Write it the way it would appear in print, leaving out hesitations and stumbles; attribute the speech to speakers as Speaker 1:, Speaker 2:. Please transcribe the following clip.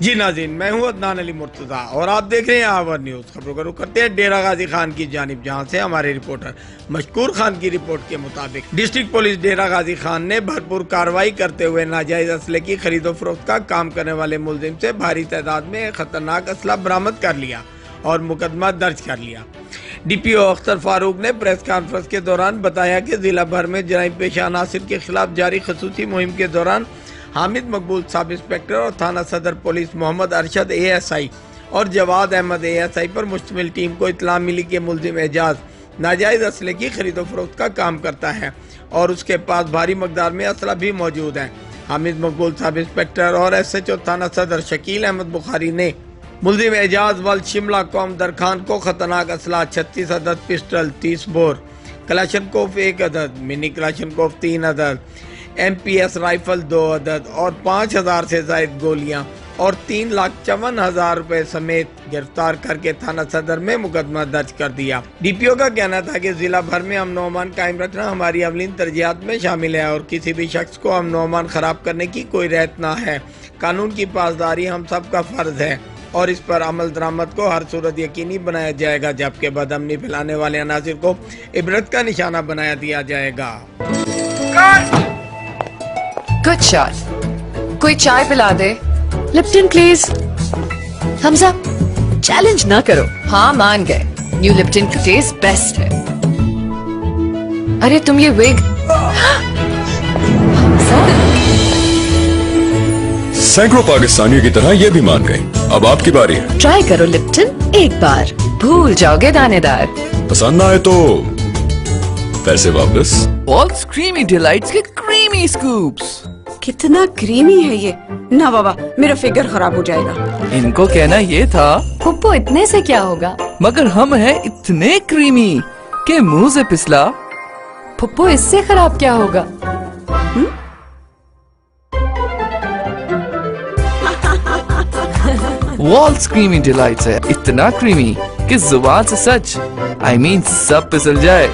Speaker 1: جی ناظرین، میں ہوں عدنان علی مرتضیٰ اور آپ دیکھ رہے ہیں آور نیوز۔ خبروں کا رخ کرتے ہیں ڈیرہ غازی خان کی جانب، جہاں سے ہمارے رپورٹر مشکور خان کی رپورٹ کے مطابق ڈسٹرکٹ پولیس ڈیرہ غازی خان نے بھرپور کارروائی کرتے ہوئے ناجائز اسلحے کی خرید و فروخت کا کام کرنے والے ملزم سے بھاری تعداد میں خطرناک اسلحہ برآمد کر لیا اور مقدمہ درج کر لیا۔ ڈی پی او اختر فاروق نے پریس کانفرنس کے دوران بتایا کہ ضلع بھر میں جرائم پیشہ عناصر کے خلاف جاری خصوصی مہم کے دوران حامد مقبول سب انسپکٹر اور تھانہ صدر پولیس محمد ارشد ASI اور جواد احمد ASI پر مشتمل ٹیم کو اطلاع ملی کہ ملزم اعجاز ناجائز اسلحے کی خرید و فروخت کا کام کرتا ہے اور اس کے پاس بھاری مقدار میں اسلحہ بھی موجود ہے۔ حامد مقبول سب انسپکٹر اور SHO تھانہ صدر شکیل احمد بخاری نے ملزم اعجاز والد شملہ قوم درخان کو خطرناک اسلحہ 36 عدد پسٹل 30 بور، کلاشنکوف 1 عدد، منی کلاشنکوف 3 عدد، MPS رائفل 2 عدد اور 5000 سے زائد گولیاں اور 3,54,000 روپے سمیت گرفتار کر کے تھانہ صدر میں مقدمہ درج کر دیا۔ ڈی پی او کا کہنا تھا کہ ضلع بھر میں امن و امان قائم رکھنا ہماری اولین ترجیحات میں شامل ہے اور کسی بھی شخص کو امن و امان خراب کرنے کی کوئی رعایت نہ ہے۔ قانون کی پاسداری ہم سب کا فرض ہے اور اس پر عمل درآمد کو ہر صورت یقینی بنایا جائے گا، جبکہ بدامنی پھیلانے والے عناصر کو عبرت کا نشانہ بنایا دیا جائے گا۔
Speaker 2: گڈ شاٹ، کوئی چائے پلا دے۔ Lipton please. حمزہ چیلنج نہ کرو۔ ہاں مان گئے، نیو لپٹن کا ٹیسٹ بیسٹ ہے۔ ارے تم یہ وگ
Speaker 3: سینکڑوں پاکستانیوں کی طرح یہ بھی مان گئے، اب آپ کی باری ہے۔
Speaker 2: ٹرائی کرو لپٹن ایک بار، بھول جاؤ گے دانے دار۔
Speaker 3: پسند نہ آئے تو پیسے واپس۔
Speaker 4: والٹس کریمی ڈیلائٹس کے کریمی سکوپس۔
Speaker 5: کتنا کریمی ہے یہ، نہ بابا میرا فگر خراب ہو جائے گا۔
Speaker 4: ان کو کہنا یہ تھا
Speaker 2: پھپھو اتنے سے کیا ہوگا،
Speaker 4: مگر ہم ہیں اتنے کریمی کہ منہ سے پسلا۔
Speaker 2: پھپھو اس سے خراب کیا ہوگا۔
Speaker 4: والٹس کریمی ڈیلائٹس ہے اتنا کریمی کہ زبان سے سچ سب پسل جائے۔